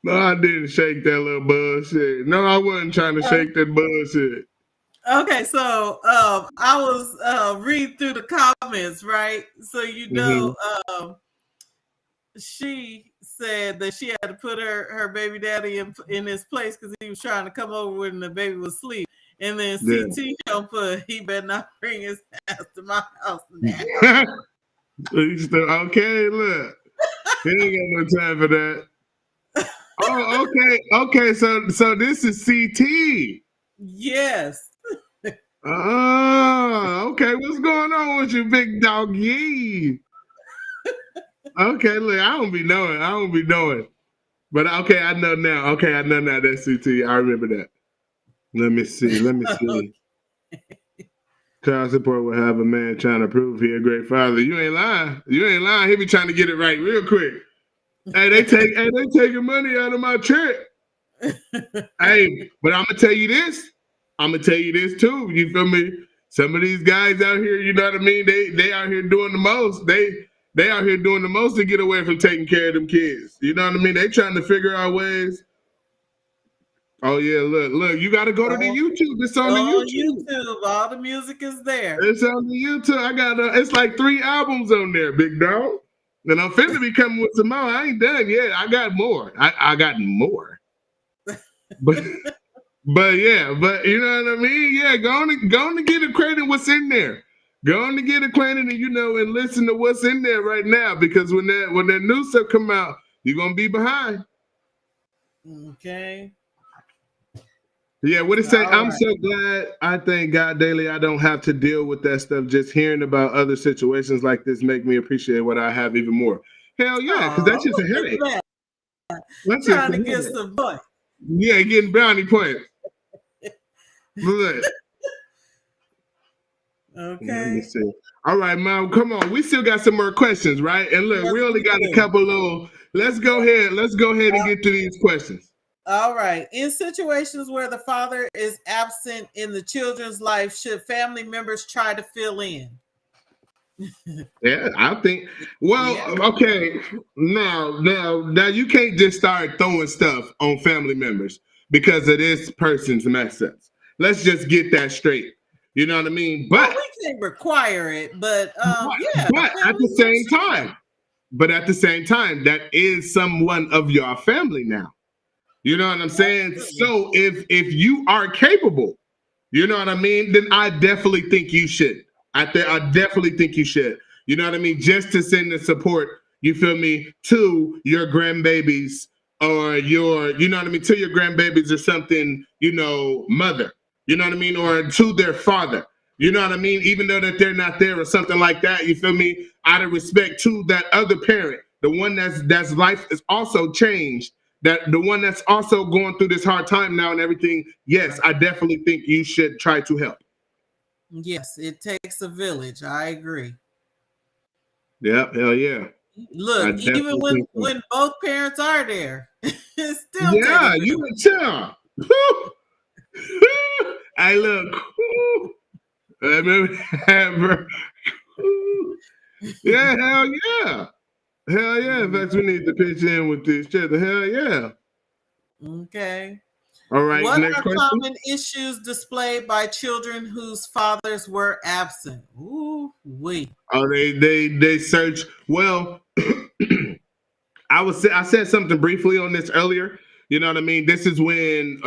No, I didn't shake that little bullshit. No, I wasn't trying to shake that bullshit. Okay, so I was reading through the comments, right? So you know, she said that she had to put her baby daddy in his place because he was trying to come over when the baby was asleep. And then CT put, he better not bring his ass to my house now. Okay, look, he ain't got no time for that. Oh, okay. So this is CT. Yes. Oh, okay. What's going on with you, big dog? Yee. Okay, look, I don't be knowing. But okay, I know now. That's CT. I remember that. Let me see. Child support will have a man trying to prove he a great father. You ain't lying. You ain't lying. He be trying to get it right real quick. Hey, they taking money out of my check. Hey, but I'm gonna tell you this. I'm gonna tell you this too. You feel me? Some of these guys out here, you know what I mean? They out here doing the most. They out here doing the most to get away from taking care of them kids. You know what I mean? They trying to figure out ways. Oh yeah, look, you gotta go to the YouTube. It's on the YouTube. All the music is there. It's on the YouTube. I got it's like 3 albums on there, big dog. And I'm finna be coming with some more. I ain't done yet. I got more. I got more. But yeah, but you know what I mean? Yeah, go on to get acquainted what's in there. Go on to get acquainted and and listen to what's in there right now, because when that new stuff come out, you're gonna be behind. Okay. Yeah, what it say? I'm so glad. I thank God daily I don't have to deal with that stuff. Just hearing about other situations like this make me appreciate what I have even more. Hell yeah, because that's just a headache. That's trying to get some points. Yeah, getting brownie points. Look. Okay. Let me see. All right, Mom, come on. We still got some more questions, right? And look, we only got a couple little. Let's go ahead and get to these questions. All right. In situations where the father is absent in the children's life, should family members try to fill in? Yeah, I think. Well, okay. Now, you can't just start throwing stuff on family members because of this person's mess ups. Let's just get that straight. You know what I mean? But we can't require it. But yeah. But at the same time, that is someone of your family now. You know what I'm saying? So if you are capable, you know what I mean, then I definitely think you should. I definitely think you should. You know what I mean? Just to send the support, you feel me, to your grandbabies or you know what I mean, to your grandbabies or something, mother, you know what I mean, or to their father. You know what I mean? Even though that they're not there or something like that, you feel me? Out of respect to that other parent, the one that's life is also changed. That the one that's also going through this hard time now and everything. Yes, I definitely think you should try to help. Yes, it takes a village. I agree. Yeah, hell yeah. Look, even when both parents are there, it's still you can tell. I look. Yeah, hell yeah. Hell yeah. In fact, we need to pitch in with this shit. Hell yeah. Okay. All right. What next are question? common issues displayed by children whose fathers were absent? Ooh, wait. Oh, they search. Well, I said something briefly on this earlier. You know what I mean? This is when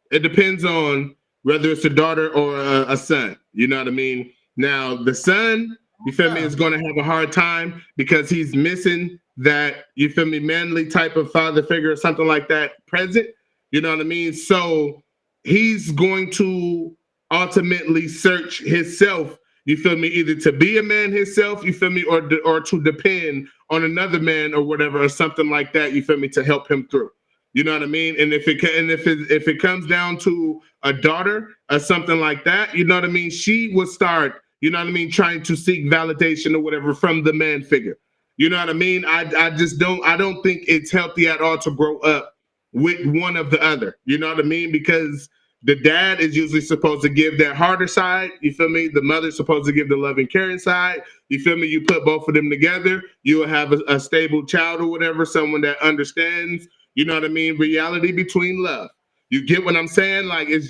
it depends on whether it's a daughter or a son. You know what I mean? Now, the son, you feel me, is going to have a hard time because he's missing that, you feel me, manly type of father figure or something like that present. You know what I mean? So he's going to ultimately search himself, you feel me, either to be a man himself, you feel me, or to depend on another man or whatever, or something like that, you feel me, to help him through. You know what I mean? And if it comes down to a daughter or something like that, you know what I mean, she would start, you know what I mean, trying to seek validation or whatever from the man figure. You know what I mean? I don't think it's healthy at all to grow up with one of the other. You know what I mean? Because the dad is usually supposed to give that harder side. You feel me? The mother's supposed to give the loving, caring side. You feel me? You put both of them together, you will have a stable child or whatever, someone that understands, you know what I mean, reality between love. You get what I'm saying? Like, they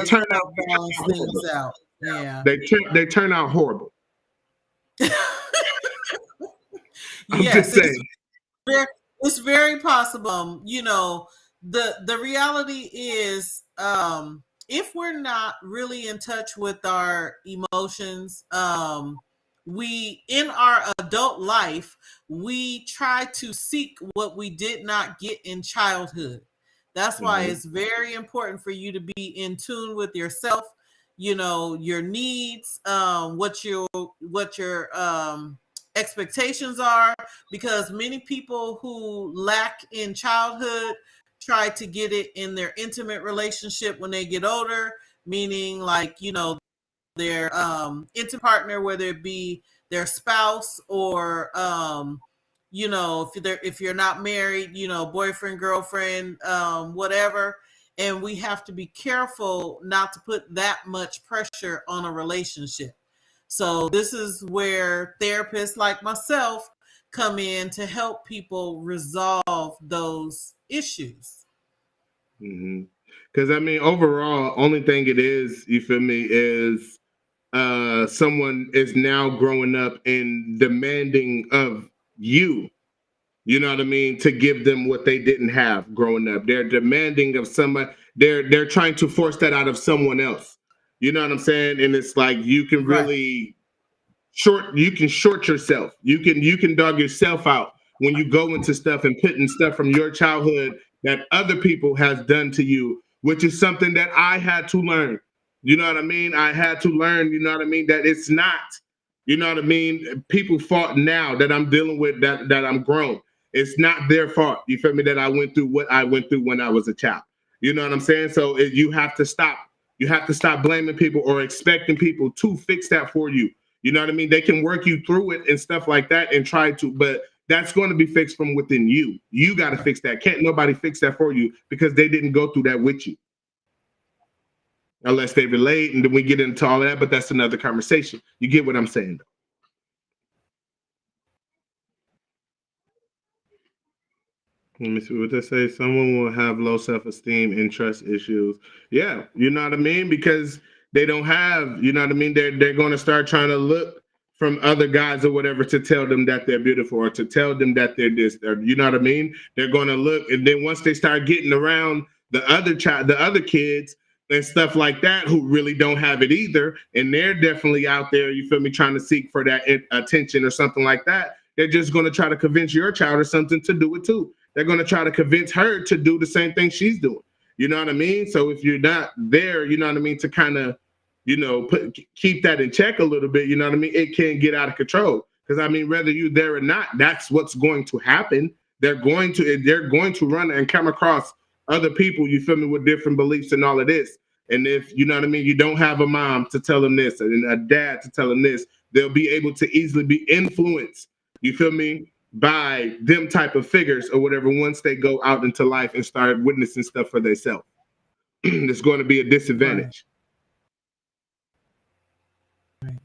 turn out things out. Yeah. They turn out horrible. Yes, it's very possible. You know, the reality is, if we're not really in touch with our emotions, we, in our adult life, we try to seek what we did not get in childhood. That's why it's very important for you to be in tune with yourself, you know, your needs, what your expectations are, because many people who lack in childhood try to get it in their intimate relationship when they get older. meaning like, their intimate partner, whether it be their spouse or if you're not married, boyfriend, girlfriend, whatever. And we have to be careful not to put that much pressure on a relationship. So this is where therapists like myself come in to help people resolve those issues. Because I mean, overall, only thing it is, you feel me, is someone is now growing up and demanding of you. You know what I mean? To give them what they didn't have growing up. They're demanding of somebody. They're trying to force that out of someone else. You know what I'm saying? And it's like you can really short yourself. You can dog yourself out when you go into stuff and putting stuff from your childhood that other people has done to you, which is something that I had to learn. You know what I mean? I had to learn, you know what I mean, that it's not, you know what I mean, people fault now that I'm dealing with, that I'm grown. It's not their fault. You feel me? That I went through what I went through when I was a child. You know what I'm saying? So you have to stop. You have to stop blaming people or expecting people to fix that for you. You know what I mean? They can work you through it and stuff like that and try to, but that's going to be fixed from within you. You got to fix that. Can't nobody fix that for you because they didn't go through that with you. Unless they relate, and then we get into all that, but that's another conversation. You get what I'm saying, though. Let me see what they say. Someone will have low self-esteem and trust issues. Yeah, you know what I mean? Because they don't have, you know what I mean? They're going to start trying to look from other guys or whatever to tell them that they're beautiful or to tell them that they're this. You know what I mean? They're going to look, and then once they start getting around the other kids and stuff like that who really don't have it either, and they're definitely out there, you feel me, trying to seek for that attention or something like that, they're just going to try to convince your child or something to do it too. They're going to try to convince her to do the same thing she's doing. You know what I mean? So if you're not there, you know what I mean, to kind of, keep that in check a little bit, you know what I mean, it can get out of control. Because I mean, whether you're there or not, that's what's going to happen. They're going to run and come across other people, you feel me, with different beliefs and all of this. And if, you know what I mean, you don't have a mom to tell them this and a dad to tell them this, they'll be able to easily be influenced, you feel me, by them type of figures or whatever once they go out into life and start witnessing stuff for themselves. It's going to be a disadvantage. Right.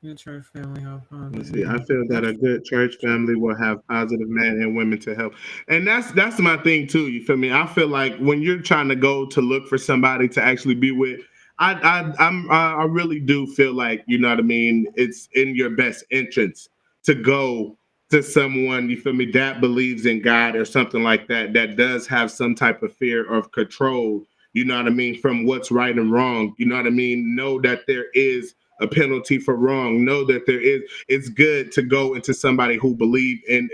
Good church family. Let's see. I feel that a good church family will have positive men and women to help. And that's my thing too. You feel me? I feel like when you're trying to go to look for somebody to actually be with, I really do feel like, you know what I mean, it's in your best interest to go to someone, you feel me, that believes in God or something like that, that does have some type of fear of control, you know what I mean, from what's right and wrong. You know what I mean? Know that there is a penalty for wrong. Know that it's good to go into somebody who believe in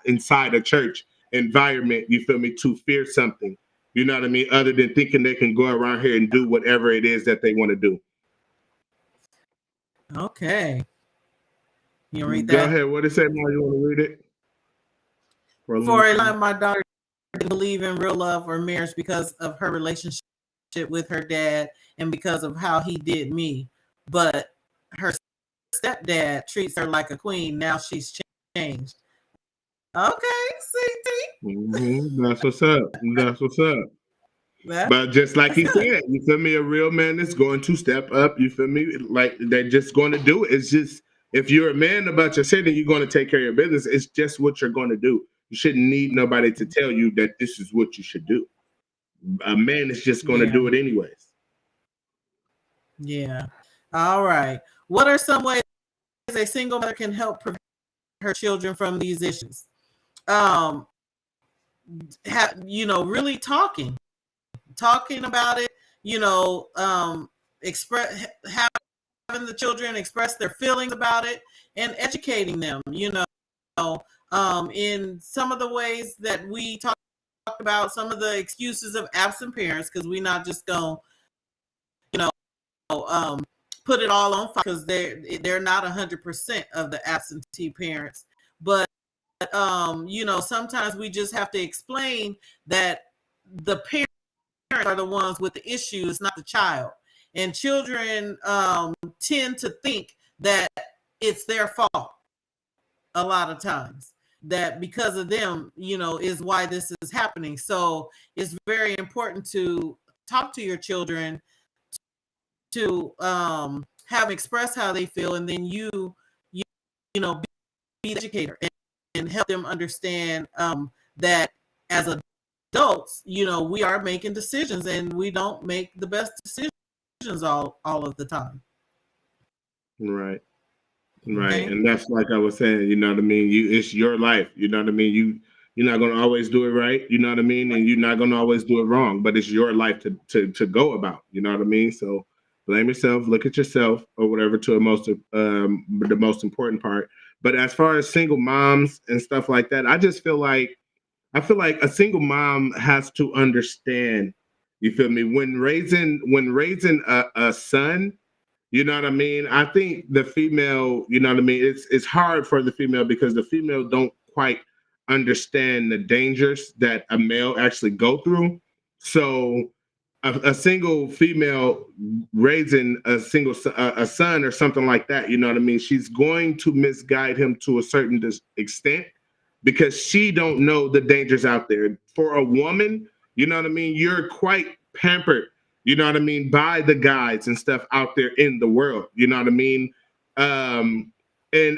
inside a church environment, you feel me, to fear something. You know what I mean? Other than thinking they can go around here and do whatever it is that they want to do. Okay. You read that? Go ahead. What did it say, Ma? You want to read it? For a time, my daughter didn't believe in real love or marriage because of her relationship with her dad and because of how he did me. But her stepdad treats her like a queen. Now she's changed. Okay, CT. That's what's up. That's what's up. But just like he said, you feel me, a real man is going to step up. You feel me? Like they're just going to do it. It's just, if you're a man about your city, you're going to take care of your business. It's just what you're going to do. You shouldn't need nobody to tell you that this is what you should do. A man is just going to do it anyways. Yeah. All right. What are some ways a single mother can help prevent her children from these issues? Really talking about it, having the children express their feelings about it and educating them, in some of the ways that we talked about, some of the excuses of absent parents, because we're not just going to, put it all on fire because they're not 100% of the absentee parents. But, sometimes we just have to explain that the parent parents are the ones with the issues, not the child. And children tend to think that it's their fault a lot of times, that because of them, is why this is happening. So it's very important to talk to your children, to have express how they feel, and then you know, be the educator and help them understand that as adults, we are making decisions, and we don't make the best decisions all of the time. Right. Okay? And that's like I was saying, you know what I mean? It's your life, you know what I mean? You're not gonna always do it right, you know what I mean? And you're not gonna always do it wrong, but it's your life to go about, you know what I mean? So blame yourself, look at yourself or whatever to the most important part. But as far as single moms and stuff like that, I feel like a single mom has to understand, you feel me, when raising a son. You know what I mean? I think the female, you know what I mean? It's hard for the female because the female don't quite understand the dangers that a male actually go through. So a single female raising a son or something like that, you know what I mean? She's going to misguide him to a certain extent because she don't know the dangers out there. For a woman, you know what I mean? You're quite pampered, you know what I mean, by the guides and stuff out there in the world, you know what I mean? And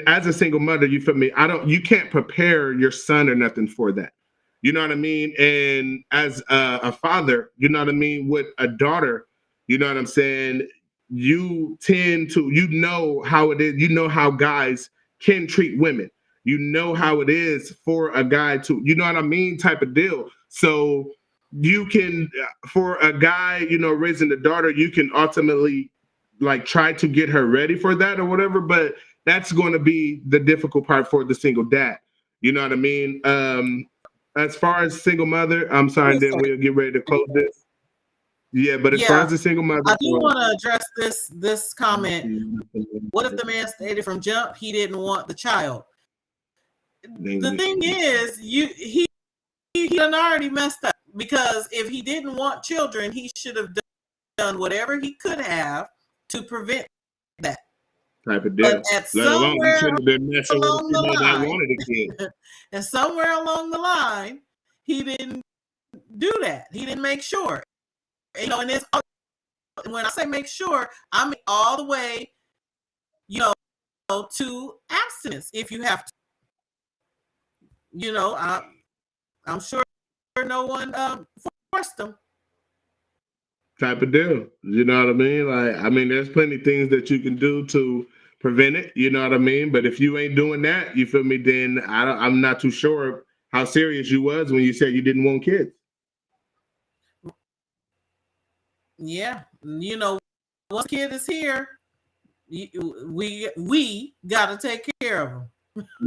as a single mother, you feel me? You can't prepare your son or nothing for that. You know what I mean? And as a father, you know what I mean, with a daughter, you know what I'm saying? You tend to, how it is, how guys can treat women. You know how it is for a guy to, you know what I mean, type of deal. So you can, for a guy, raising a daughter, you can ultimately like try to get her ready for that or whatever, but that's going to be the difficult part for the single dad. You know what I mean? As far as single mother, I'm sorry, then we'll get ready to close this. Yeah, but as far as the single mother, I do want to address this comment. What if the man stated from jump he didn't want the child? The thing is, he done already messed up, because if he didn't want children, he should have done whatever he could have to prevent that type of deal. But at somewhere along the line, wanted a kid. And somewhere along the line, he didn't do that. He didn't make sure. And it's, when I say make sure, I mean all the way, to abstinence if you have to. I'm sure no one forced them. Type of deal. You know what I mean? Like, I mean, there's plenty of things that you can do to prevent it. You know what I mean? But if you ain't doing that, you feel me? Then I'm not too sure how serious you was when you said you didn't want kids. Yeah, once a kid is here, we got to take care of them.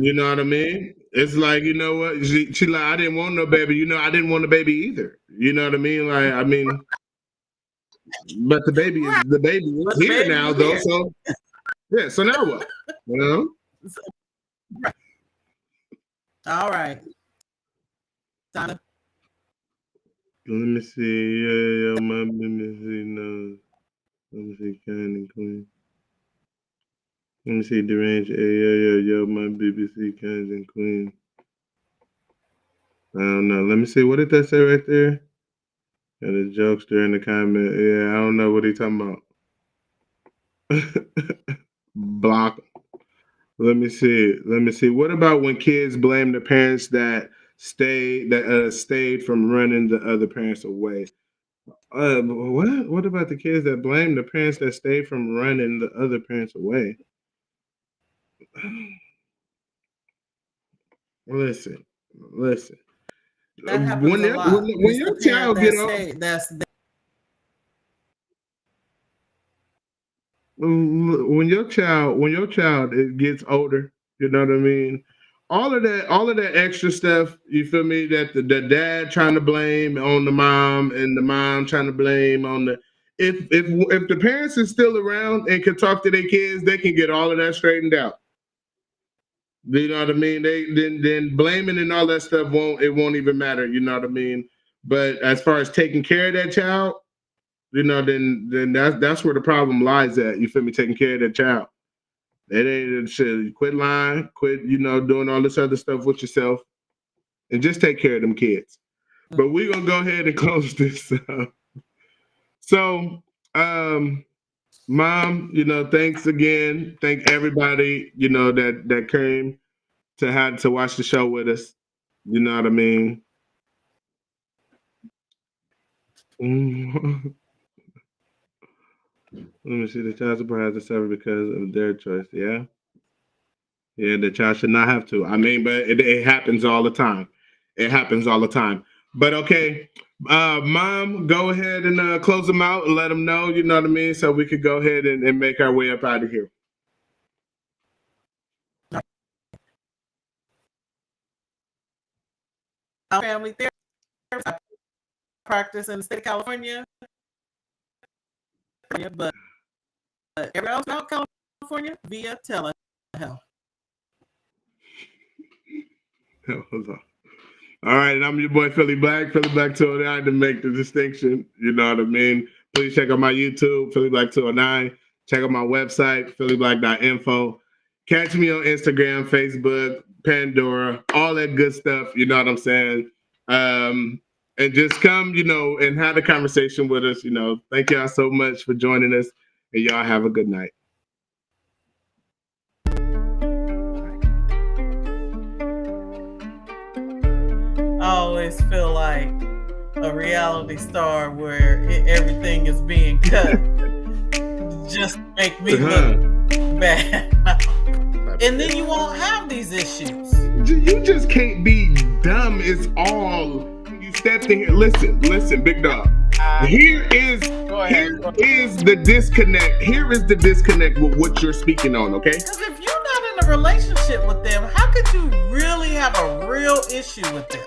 You know what I mean? It's like, you know what? She like, I didn't want no baby. I didn't want a baby either. You know what I mean? Like, I mean, but the baby is here now, though. Here. So yeah. So now what? Right. All right. Donna. Let me see. Yeah, my let me see. No, let me see. Kind and clean. Let me see. Deranged. Yeah, my BBC kind and clean. I don't know. Let me see. What did that say right there? Got a jokester in the comment. Yeah, I don't know what he talking about. Block. Let me see. What about when kids blame the parents that stayed from running the other parents away? What about the kids that blame the parents that stayed from running the other parents away? Listen. That happens a lot. When your child get off, when your child gets older, you know what I mean? All of that extra stuff, you feel me? That the dad trying to blame on the mom and the mom trying to blame on the. If the parents are still around and can talk to their kids, they can get all of that straightened out. You know what I mean? They then blaming and all that stuff won't even matter. You know what I mean? But as far as taking care of that child, you know, then that's where the problem lies at. You feel me? Taking care of that child. It ain't shit. Quit lying. Quit, you know, doing all this other stuff with yourself, and just take care of them kids. But we're gonna go ahead and close this up. So, Mom, you know, thanks again. Thank everybody, you know, that came to watch the show with us. You know what I mean? Let me see. The child support has to suffer because of their choice. Yeah. Yeah, the child should not have to. I mean, but it happens all the time. It happens all the time. But okay, Mom, go ahead and close them out and let them know, you know what I mean? So we could go ahead and make our way up out of here. Family therapy. I practice in the state of California. But everywhere else out California via telehealth. Hold on. All right, and I'm your boy PhillyBlack, PhillyBlack 209 to make the distinction. You know what I mean? Please check out my YouTube, PhillyBlack 209. Check out my website, PhillyBlack.info. Catch me on Instagram, Facebook, Pandora, all that good stuff. You know what I'm saying? And just come, you know, and have a conversation with us. You know, thank y'all so much for joining us, and y'all have a good night. I always feel like a reality star where everything is being cut just to make me look bad. And then you won't have these issues. You just can't be dumb. It's all you stepped in here. Listen, big dog. Here is the disconnect. Here is the disconnect with what you're speaking on, okay? Because if you're not in a relationship with them, how could you really have a real issue with them?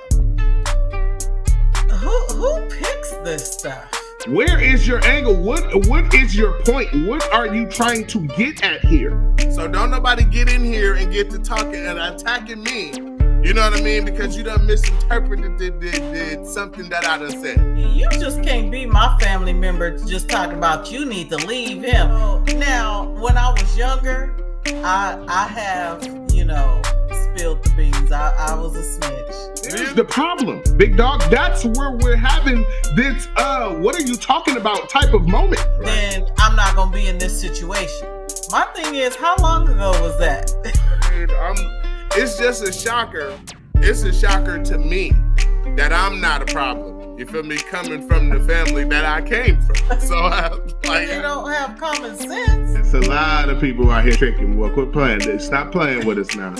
Who picks this stuff? Where is your angle? What is your point? What are you trying to get at here? So don't nobody get in here and get to talking and attacking me. You know what I mean? Because you done misinterpreted something that I done said. You just can't be my family member to just talk about you need to leave him. Now, when I was younger, I have, you know, spilled the beans. I was a snitch. Here's the problem, big dog. That's where we're having this, what are you talking about type of moment. Then I'm not going to be in this situation. My thing is, how long ago was that? I mean, it's just a shocker. It's a shocker to me that I'm not a problem. You feel me? Coming from the family that I came from. So you don't have common sense. It's a lot of people out here tricking. Well, quit playing. Stop playing with us now.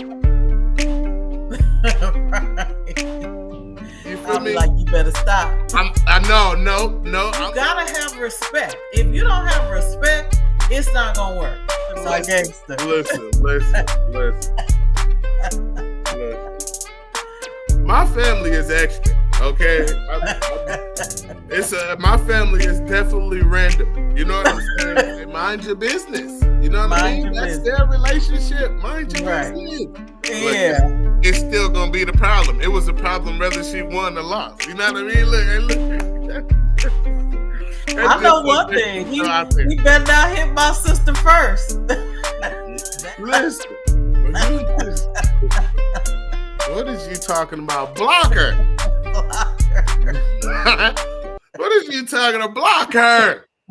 Right. You feel me? Like, you better stop. I know, no. You gotta have respect. If you don't have respect, it's not gonna work. It's like gangster. Listen. My family is extra, okay? My family is definitely random. You know what I'm saying? Mind your business. You know what I mean? That's their relationship. Mind your business. Yeah. But it's still gonna be the problem. It was a problem whether she won or lost. You know what I mean? Look. I know one thing. He better not hit my sister first. Listen. What is you talking about? Block her. What is you talking about? Block her.